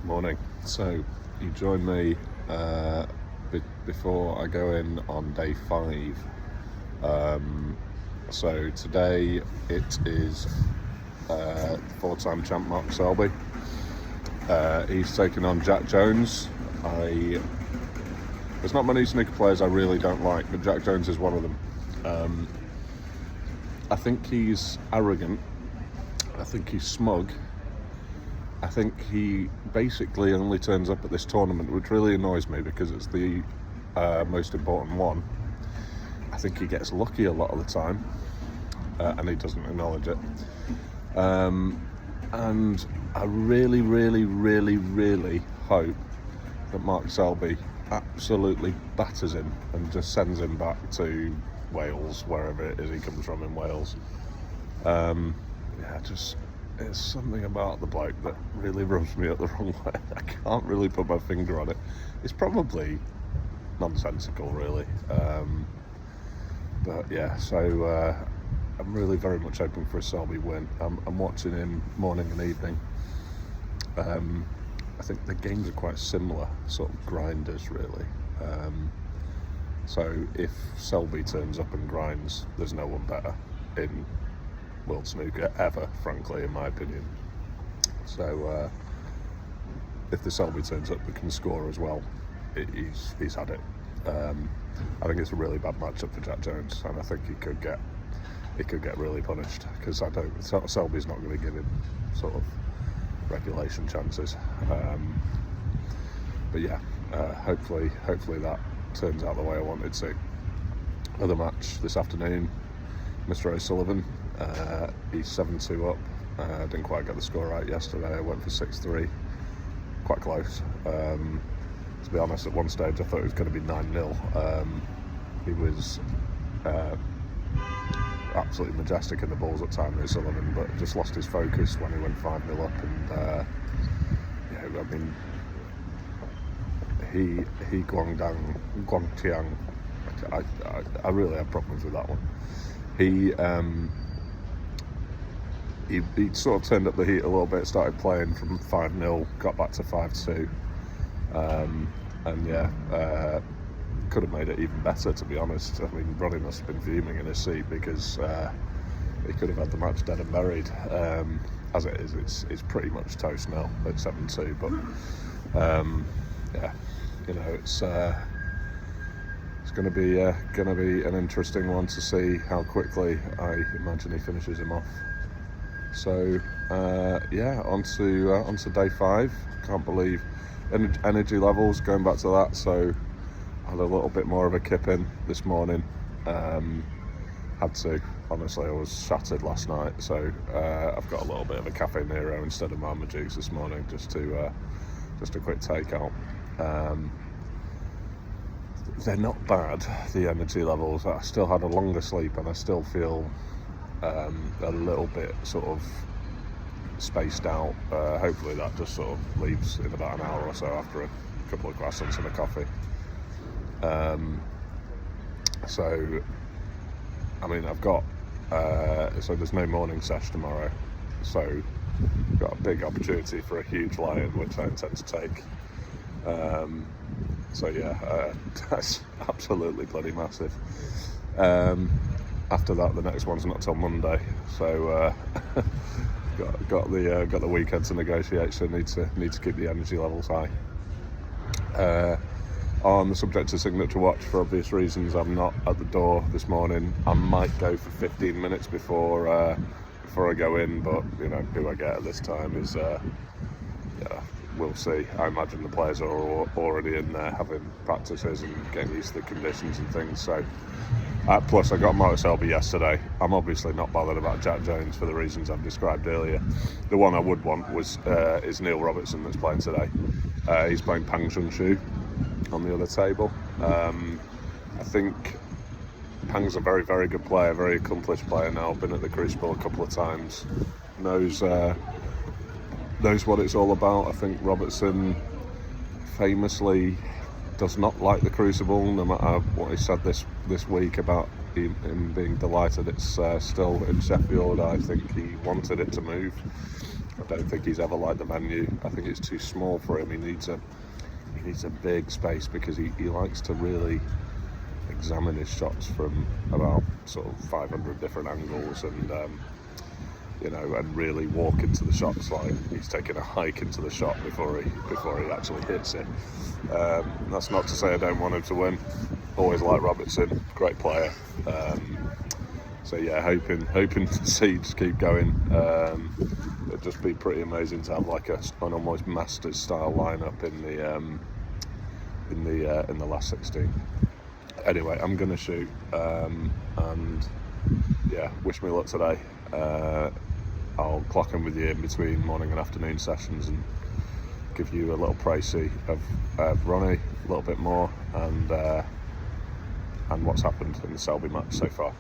Morning. So, you join me before I go in on day 5. So today it is 4-time champ Mark Selby. He's taking on Jack Jones. There's not many snooker players I really don't like, but Jack Jones is one of them. I think he's arrogant. I think he's smug. I think he basically only turns up at this tournament, which really annoys me because it's the most important one. I think he gets lucky a lot of the time, and he doesn't acknowledge it. And I really, really, really, really hope that Mark Selby absolutely batters him and just sends him back to Wales, wherever it is he comes from in Wales. There's something about the bloke that really rubs me up the wrong way. I can't really put my finger on it. It's probably nonsensical, really. But yeah, so I'm really very much hoping for a Selby win. I'm watching him morning and evening. I think the games are quite similar, sort of grinders, really. So if Selby turns up and grinds, there's no one better in World Snooker ever, frankly, in my opinion. So if the Selby turns up and can score as well, he's had it. I think it's a really bad matchup for Jack Jones, and I think he could get really punished because Selby's not going to give him sort of regulation chances. But yeah, hopefully that turns out the way I wanted to. Other match this afternoon, Mr. O'Sullivan. He's 7-2 up. Didn't quite get the score right yesterday. I went for 6-3, quite close. To be honest, at one stage I thought it was going to be 9-0. He was absolutely majestic in the balls at time, O'Sullivan, but just lost his focus when he went 5-0 up. And he Guangtiang. I really have problems with that one. He sort of turned up the heat a little bit, started playing from 5-0, got back to 5-2, and could have made it even better, to be honest. I mean, Ronnie must have been fuming in his seat because he could have had the match dead and buried. As it is, it's pretty much toast now at 7-2, but it's going to be an interesting one to see how quickly I imagine he finishes him off. So on to day 5. Can't believe energy levels, going back to that. So I had a little bit more of a kip in this morning. Had to. Honestly, I was shattered last night, so I've got a little bit of a Cafe Nero instead of Marmaduke's this morning, just a quick takeout. They're not bad, the energy levels. I still had a longer sleep and I still feel a little bit sort of spaced out. Hopefully that just sort of leaves in about an hour or so after a couple of croissants and a coffee. So I mean, I've got so there's no morning sesh tomorrow, so I've got a big opportunity for a huge lie-in, which I intend to take. That's absolutely bloody massive. After that, the next one's not till Monday, so got the weekend to negotiate. So need to keep the energy levels high. On the subject of signature watch, for obvious reasons, I'm not at the door this morning. I might go for 15 minutes before I go in, but who I get at this time is we'll see. I imagine the players are already in there having practices and getting used to the conditions and things. So plus I got Mark Selby yesterday. I'm obviously not bothered about Jack Jones for the reasons I've described earlier. The one I would want is Neil Robertson, that's playing today. He's playing Pang Shu on the other table. I think Pang's a very, very good player, very accomplished player now, been at the Crucible a couple of times, knows what it's all about. I think Robertson famously does not like the Crucible, no matter what he said this week about him being delighted it's still in Sheffield. I think he wanted it to move. I don't think he's ever liked the venue. I think it's too small for him. He needs a big space because he likes to really examine his shots from about sort of 500 different angles, and and really walk into the shots like he's taking a hike into the shot before he actually hits it. That's not to say I don't want him to win. Always like Robertson, great player. So yeah, hoping to see just keep going. It'd just be pretty amazing to have like an almost Masters style lineup in the last 16. Anyway, I'm gonna shoot, and yeah, wish me luck today. I'll clock in with you in between morning and afternoon sessions and give you a little précis of Ronnie, a little bit more, and what's happened in the Selby match so far.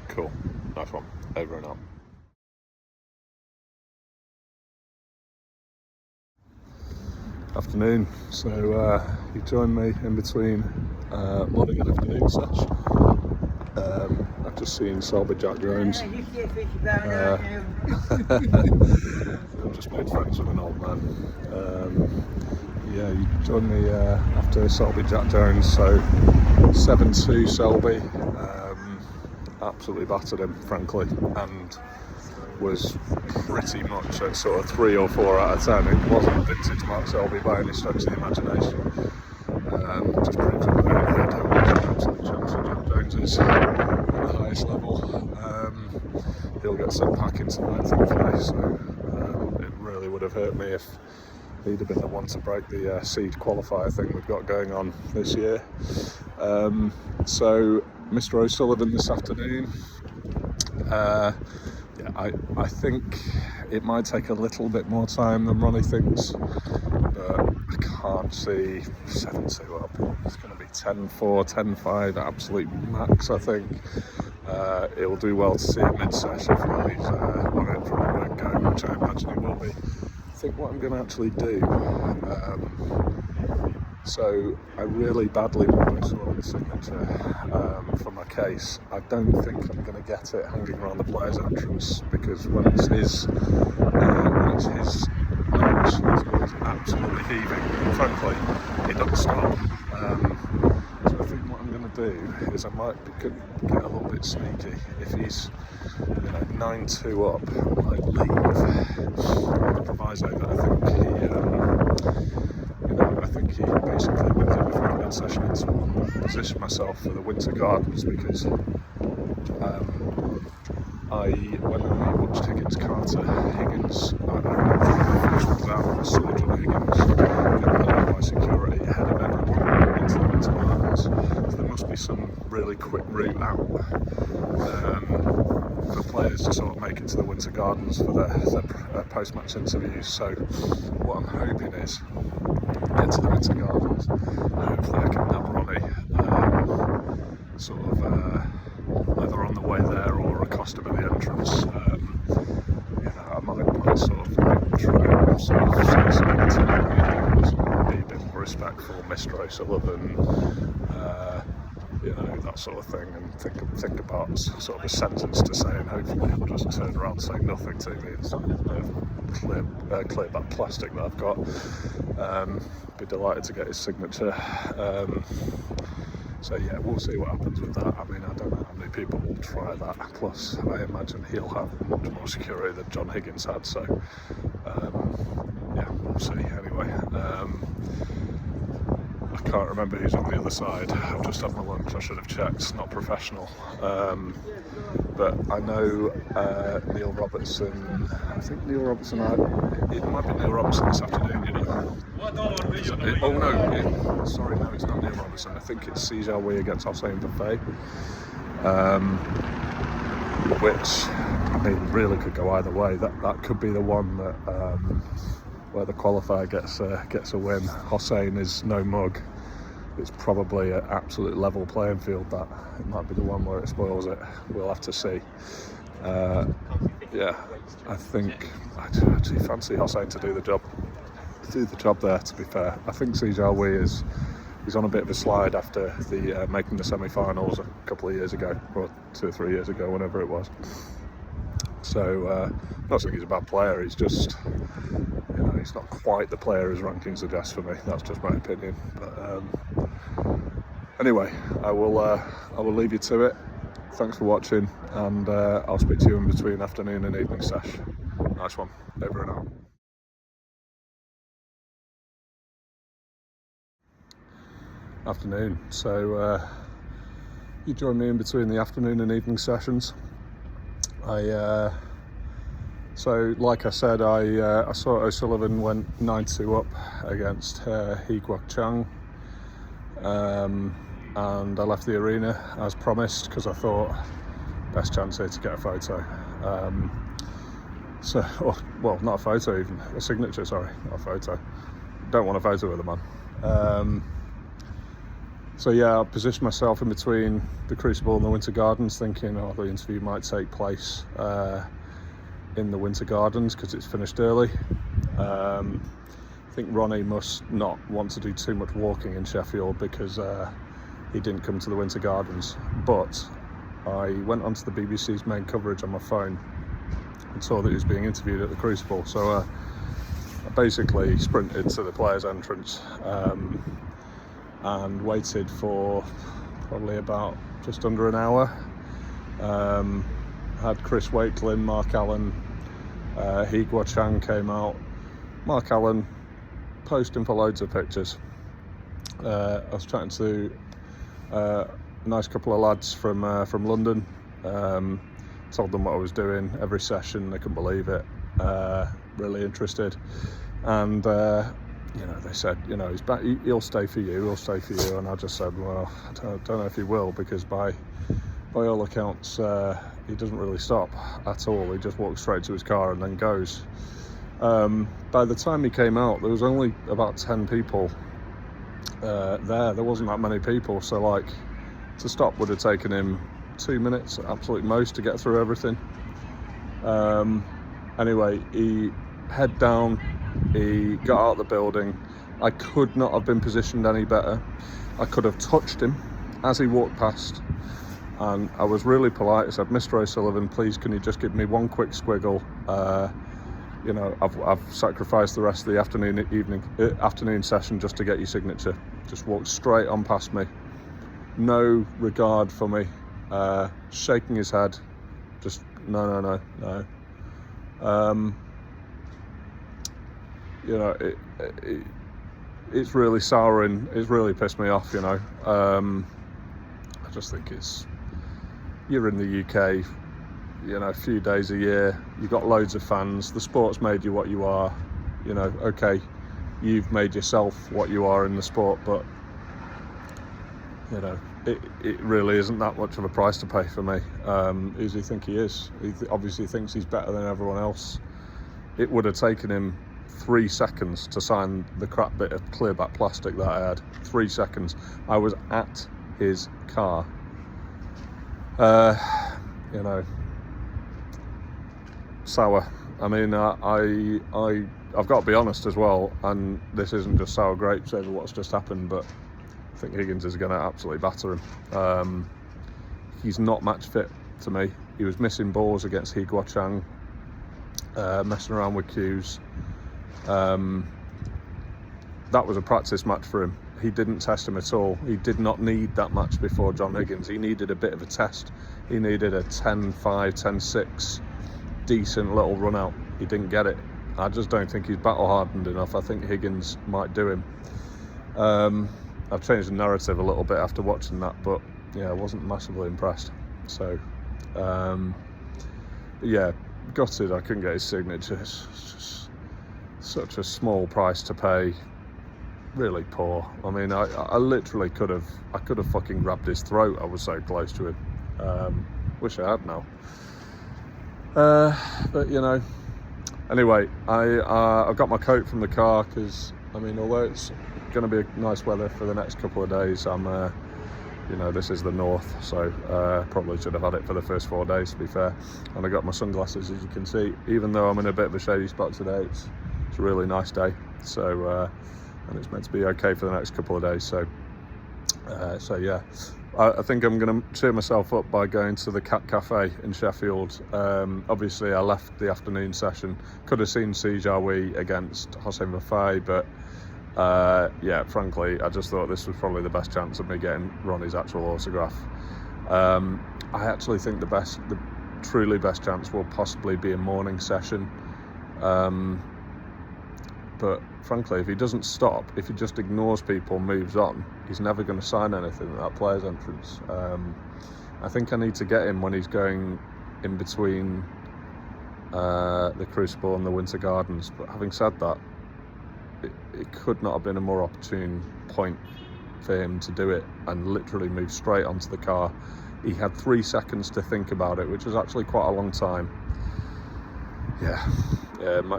Cool, nice one. Over and out. Afternoon. So you joined me in between morning and afternoon session. I've just seen Selby Jack Jones. I've just made friends with an old man. Yeah, you joined me after Selby Jack Jones. So 7-2 Selby. Absolutely battered him, frankly, and was pretty much at sort of 3 or 4 out of 10. It wasn't vintage Mark Selby by any stretch of the imagination. Just proves that I don't watch an absolute chance for Jack Jones is at the highest level. He'll get sent back into the 19th place, so it really would have hurt me if he'd have been the one to break the seed qualifier thing we've got going on this year. So Mr. O'Sullivan this afternoon. I think it might take a little bit more time than Ronnie thinks, but I can't see 7-2 up. It's going to be 10-4, 10-5 absolute max, I think. He'll do well to see a mid-sesh if Ronnie's on it from the word-go, which I imagine he will be. I think what I'm going to actually do, so I really badly want O'Sullivan's signature for my case. I don't think I'm going to get it hanging around the player's entrance, because when it's his match, he's always absolutely heaving. And frankly, he doesn't stop. So I think what I'm going to do is I might get a little bit sneaky. If he's 9-2 up, I might leave with the proviso that I think he basically wins it before the mid-session ends. Position myself for the Winter Gardens, because when I watched Higgins Carter, Higgins, I saw John Higgins get by security ahead of everyone into the Winter Gardens. So there must be some really quick route out for players to sort of make it to the Winter Gardens for their post-match interviews. So what I'm hoping is get to the Winter Gardens, hopefully I can nab Ronnie either on the way there or accost him at the entrance. I might sort of try and say something to him, be a bit more respectful, Mr. O'Sullivan, that sort of thing, and think about sort of a sentence to say, and hopefully he'll just turn around and say nothing to me and sort of clear that plastic that I've got. Be delighted to get his signature. So yeah, we'll see what happens with that. I mean, I don't know how many people will try that. Plus, I imagine he'll have much more security than John Higgins had. So yeah, we'll see. Anyway, I can't remember who's on the other side. I've just had my lunch. I should have checked. It's not professional. But I know Neil Robertson. I think Neil Robertson. It might be Neil Robertson this afternoon. Sorry, no, it's not Neil Robertson. I think it's Seijao Wei against Hossein Buffet, which I mean really could go either way. That could be the one that where the qualifier gets a win. Hossein is no mug. It's probably an absolute level playing field. That it might be the one where it spoils it. We'll have to see. Yeah, I think I'd actually fancy Hossein to do the job there, to be fair. I think Seijao Wei he's on a bit of a slide after the making the semi-finals a couple of years ago, or 2 or 3 years ago, whenever it was. So not saying he's a bad player, he's just, you know, he's not quite the player his ranking suggests for me. That's just my opinion. But anyway, I will leave you to it. Thanks for watching, and I'll speak to you in between afternoon and evening sesh. Nice one. Over and out. Afternoon. So you join me in between the afternoon and evening sessions. So like I said, I saw O'Sullivan went 9-2 up against Hee Guok Chang, and I left the arena as promised because I thought best chance here to get a photo. Well, not a photo even, a signature, sorry, not a photo. Don't want a photo with the man. So yeah, I positioned myself in between the Crucible and the Winter Gardens, thinking, oh, the interview might take place in the Winter Gardens because it's finished early. I think Ronnie must not want to do too much walking in Sheffield because he didn't come to the Winter Gardens. But I went onto the BBC's main coverage on my phone and saw that he was being interviewed at the Crucible. So I basically sprinted to the players' entrance and waited for probably about just under an hour. Had Chris Wakelin, Mark Allen, Hee Guok Chang came out. Mark Allen posting for loads of pictures. I was chatting to a nice couple of lads from London. Told them what I was doing every session. They couldn't believe it. Really interested, and you know, they said, you know, he's back. He'll stay for you. He'll stay for you. And I just said, well, I don't know if he will, because by all accounts, he doesn't really stop at all. He just walks straight to his car and then goes. By the time he came out, there was only about 10 people there. There wasn't that many people, so like to stop would have taken him 2 minutes at absolute most to get through everything. Anyway, he head down, he got out of the building. I could not have been positioned any better. I could have touched him as he walked past, and I was really polite. I said, Mr. O'Sullivan, please can you just give me one quick squiggle? You know, I've sacrificed the rest of the afternoon session just to get your signature. Just walked straight on past me, no regard for me, shaking his head, just no. You know, it's really souring. It's really pissed me off. You know, I just think you're in the UK. You know, a few days a year. You've got loads of fans. The sport's made you what you are. You know, okay, you've made yourself what you are in the sport, but you know, it really isn't that much of a price to pay for me. Who does he think he is? He obviously thinks he's better than everyone else. It would have taken him 3 seconds to sign the crap bit of clear back plastic that I had. 3 seconds. I was at his car. You know, sour. I mean, I've got to be honest as well, and this isn't just sour grapes over what's just happened, but I think Higgins is going to absolutely batter him. He's not match fit to me. He was missing balls against Hee Guok Chang, messing around with cues. That was a practice match for him. He didn't test him at all. He did not need that match before John Higgins. He needed a bit of a test. He needed a 10-5, 10-6 decent little run out. He didn't get it. I just don't think he's battle hardened enough. I think Higgins might do him. I've changed the narrative a little bit after watching that, but yeah, I wasn't massively impressed. So yeah, gutted I couldn't get his signature. It's just such a small price to pay. Really poor. I mean, I literally could have fucking grabbed his throat. I was so close to him. Wish I had now. But you know, anyway, I've got my coat from the car because, I mean, although it's going to be nice weather for the next couple of days, I'm you know, this is the north, so probably should have had it for the first 4 days, to be fair. And I got my sunglasses, as you can see. Even though I'm in a bit of a shady spot today, it's a really nice day. So and it's meant to be okay for the next couple of days. So yeah, I think I'm going to cheer myself up by going to the Cat Cafe in Sheffield. Obviously, I left the afternoon session. Could have seen Sijawi against Hossein Vafai, but yeah, frankly, I just thought this was probably the best chance of me getting Ronnie's actual autograph. I actually think the truly best chance will possibly be a morning session. But frankly, if he doesn't stop, if he just ignores people, moves on, he's never going to sign anything at that player's entrance. I think I need to get him when he's going in between the Crucible and the Winter Gardens. But having said that, it could not have been a more opportune point for him to do it and literally move straight onto the car. He had 3 seconds to think about it, which was actually quite a long time. Yeah,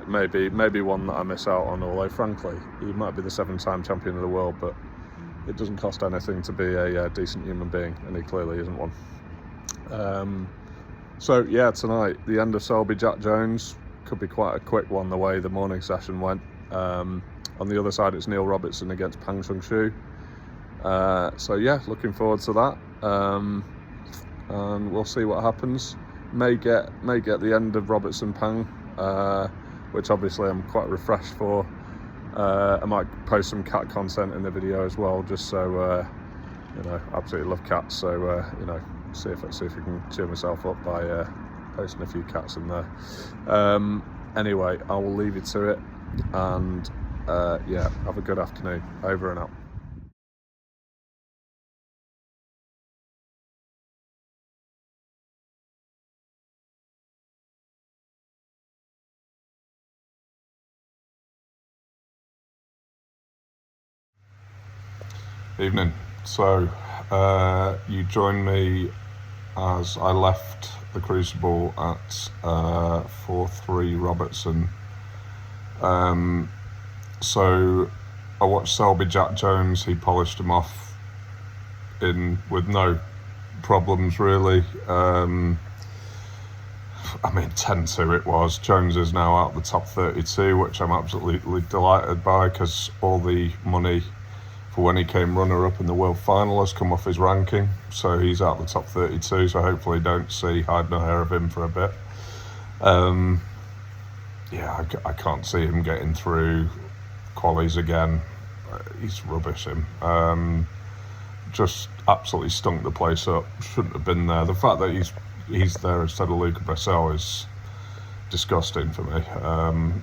maybe one that I miss out on, although frankly, he might be the 7-time champion of the world, but it doesn't cost anything to be a decent human being, and he clearly isn't one. So yeah, tonight, the end of Selby Jack Jones could be quite a quick one, the way the morning session went. On the other side, it's Neil Robertson against Pang Chung-Shu. So yeah, looking forward to that, and we'll see what happens. May get the end of Robertson Pang, which obviously I'm quite refreshed for. I might post some cat content in the video as well, just so absolutely love cats. So see if I can cheer myself up by posting a few cats in there. Anyway, I will leave you to it, and yeah, have a good afternoon. Over and out. Evening. So you joined me as I left the Crucible at 4-3 Robertson. So I watched Selby Jack Jones. He polished him off with no problems really. I mean, 10-2 it was. Jones is now out the top 32, which I'm absolutely delighted by, because all the money for when he came runner-up in the World Final has come off his ranking, so he's out the top 32, so hopefully don't see hide no hair of him for a bit. Yeah, I can't see him getting through qualies again. He's rubbish, him. Just absolutely stunk the place up. Shouldn't have been there. The fact that he's there instead of Luca Bressel is disgusting for me.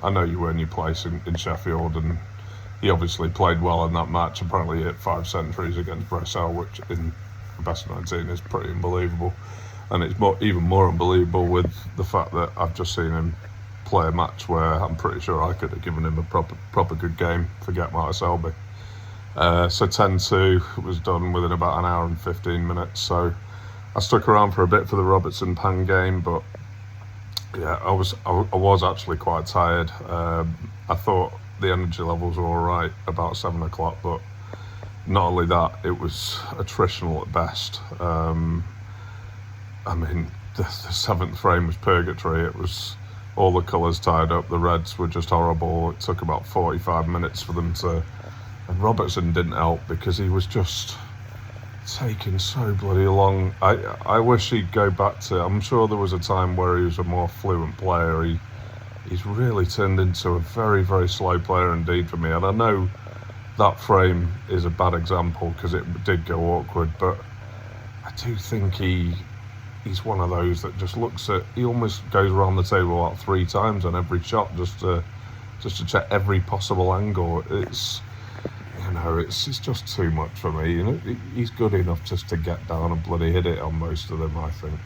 I know you earn your place in Sheffield, and he obviously played well in that match. Apparently he hit 5 centuries against Bressel, which in the best of 19 is pretty unbelievable. And it's even more unbelievable with the fact that I've just seen him play a match where I'm pretty sure I could have given him a proper good game. Forget Marta Selby. So 10-2 was done within about an hour and 15 minutes. So I stuck around for a bit for the Robertson Pan game, but yeah, I was actually quite tired. I thought the energy levels were all right about 7 o'clock, but not only that, it was attritional at best. I mean, the 7th frame was purgatory. It was all the colours tied up. The reds were just horrible. It took about 45 minutes for them to... And Robertson didn't help because he was just taking so bloody long. I wish he'd go back to... I'm sure there was a time where he was a more fluent player. He's really turned into a very, very slow player indeed for me. And I know that frame is a bad example because it did go awkward, but I do think he's one of those that just looks at... He almost goes around the table about 3 times on every shot just to check every possible angle. It's just too much for me. He's good enough just to get down and bloody hit it on most of them, I think.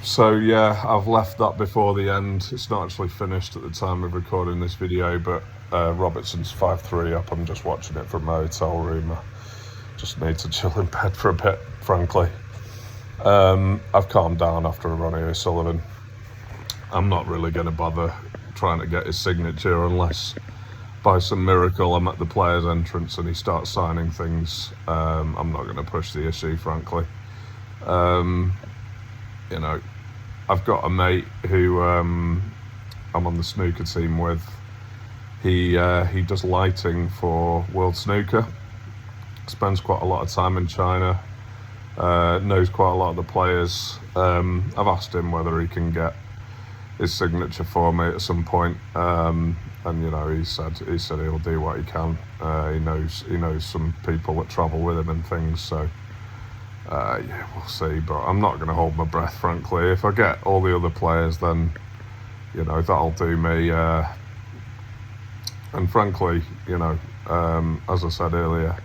So yeah, I've left that before the end. It's not actually finished at the time of recording this video, but Robertson's 5-3 up. I'm just watching it from my hotel room. I just need to chill in bed for a bit, frankly. I've calmed down after Ronnie O'Sullivan. I'm not really going to bother trying to get his signature unless by some miracle I'm at the player's entrance and he starts signing things. I'm not going to push the issue, frankly. I've got a mate who I'm on the snooker team with. He does lighting for World Snooker. spends quite a lot of time in China, knows quite a lot of the players. I've asked him whether he can get his signature for me at some point, and you know, he said he'll do what he can. He knows some people that travel with him and things, so yeah, we'll see. But I'm not going to hold my breath, frankly. If I get all the other players, then you know, that'll do me. And frankly, you know, as I said earlier,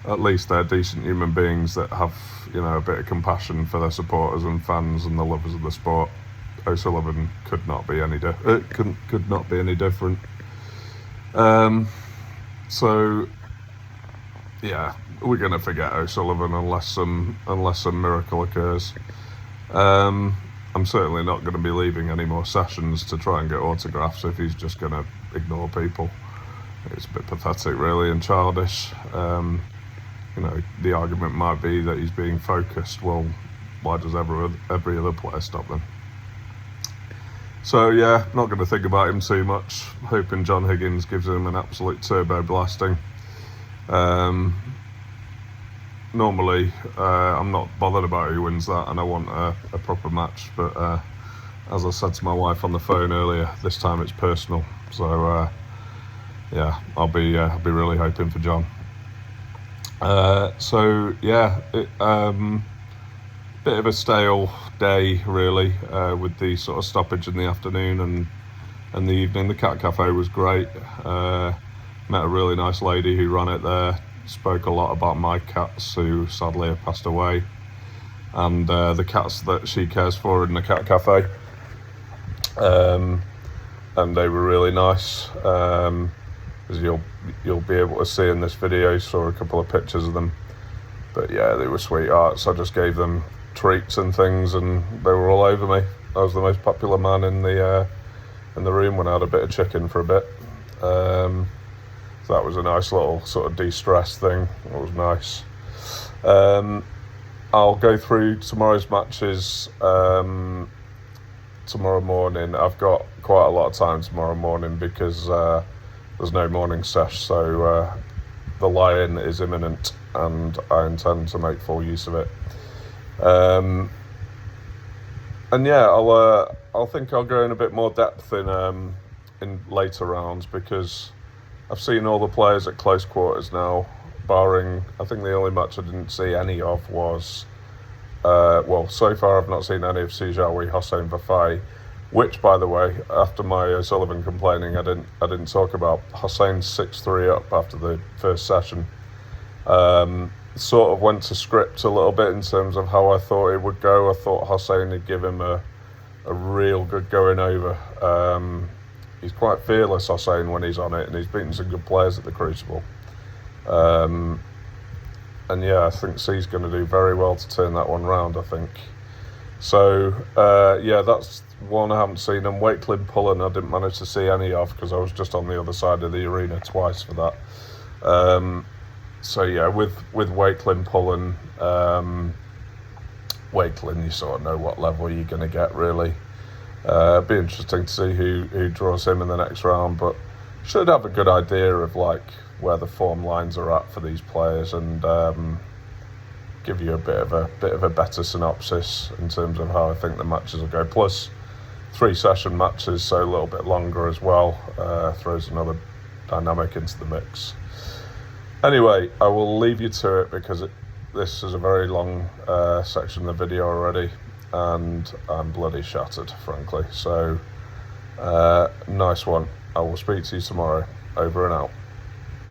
at least they're decent human beings that have, you know, a bit of compassion for their supporters and fans and the lovers of the sport. O'Sullivan could not be any could not be any different. So yeah, we're gonna forget O'Sullivan unless some miracle occurs. I'm certainly not going to be leaving any more sessions to try and get autographs if he's just going to ignore people. It's a bit pathetic, really, and childish. You know, the argument might be that he's being focused. Well, why does every other player stop them? So yeah, not going to think about him too much. Hoping John Higgins gives him an absolute turbo blasting. Normally, I'm not bothered about who wins that, and I want a proper match. But as I said to my wife on the phone earlier, this time it's personal. So yeah, I'll be really hoping for John. So yeah, bit of a stale day really, with the sort of stoppage in the afternoon and the evening. The cat cafe was great. Met a really nice lady who ran it there. Spoke a lot about my cats who sadly have passed away, and the cats that she cares for in the cat cafe. And they were really nice. As you'll be able to see in this video, saw a couple of pictures of them. But yeah, they were sweethearts. I just gave them treats and things, and they were all over me. I was the most popular man in the room when I had a bit of chicken for a bit. So that was a nice little sort of de-stress thing. It was nice. I'll go through tomorrow's matches tomorrow morning. I've got quite a lot of time tomorrow morning because there's no morning sesh, so the lie-in is imminent and I intend to make full use of it. And yeah, I'll think I'll go in a bit more depth in later rounds, because I've seen all the players at close quarters now, barring, I think the only match I didn't see any of was, well, so far I've not seen any of Sijawi Hossein Vafai, which, by the way, after my O'Sullivan complaining, I didn't talk about. Hossein's 6-3 up after the first session. Sort of went to script a little bit in terms of how I thought it would go. I thought Hossein would give him a real good going over. He's quite fearless, Hossein, when he's on it, and he's beaten some good players at the Crucible. And yeah, I think C's going to do very well to turn that one round, I think. So yeah, that's one I haven't seen. And Wakelin Pullen I didn't manage to see any of because I was just on the other side of the arena twice for that. So yeah, with Wakelin Pullen, Wakelin, you sort of know what level you're going to get, really. Be interesting to see who draws him in the next round, but should have a good idea of like where the form lines are at for these players, and give you a bit of a better synopsis in terms of how I think the matches will go. Plus 3 session matches, so a little bit longer as well, throws another dynamic into the mix. Anyway, I will leave you to it because this is a very long section of the video already, and I'm bloody shattered, frankly. So nice one. I will speak to you tomorrow. Over and out.